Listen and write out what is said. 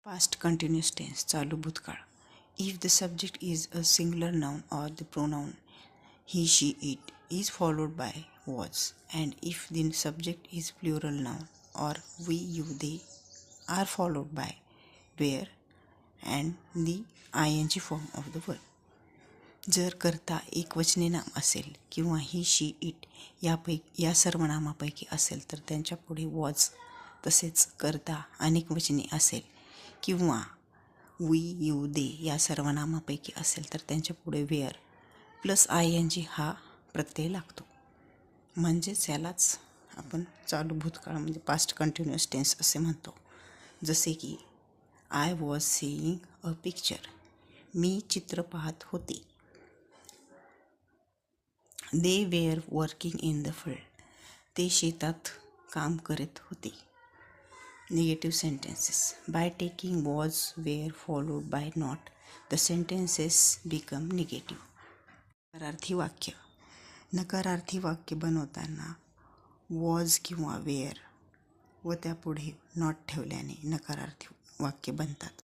Past continuous tense चालू भूतकाळ. If the subject is a singular noun or the pronoun he, she, it is followed by was, and if the subject is plural noun or we, you, they are followed by were and the ing form of the verb. जर कर्ता एकवचनी नाम असेल किंवा ही, शी, it या सर्वनामापैकी असेल तर त्यांच्या पुढे वॉज, तसेच कर्ता अनेकवचनी असेल किंवा वी, यू, दे या सर्वनामापैकी असेल तर त्यांच्या पुढे वेअर प्लस ing हा प्रत्यय लागतो. म्हणजेच यालाच आपण चालू भूतकाळ म्हणजे पास्ट कंटिन्युअस टेन्स असे म्हणतो. जसे की I was seeing a picture, मी चित्र पाहत होते. They were working in the field, ते शेतात काम करत होते. Negative sentences. By taking was, were followed by not the sentences become negative. नकारार्थी वाक्य. नकारार्थी वाक्य बनवताना वॉज किंवा वेअर व त्यापुढे नॉट ठेवल्याने नकारार्थी वाक्य बनतात.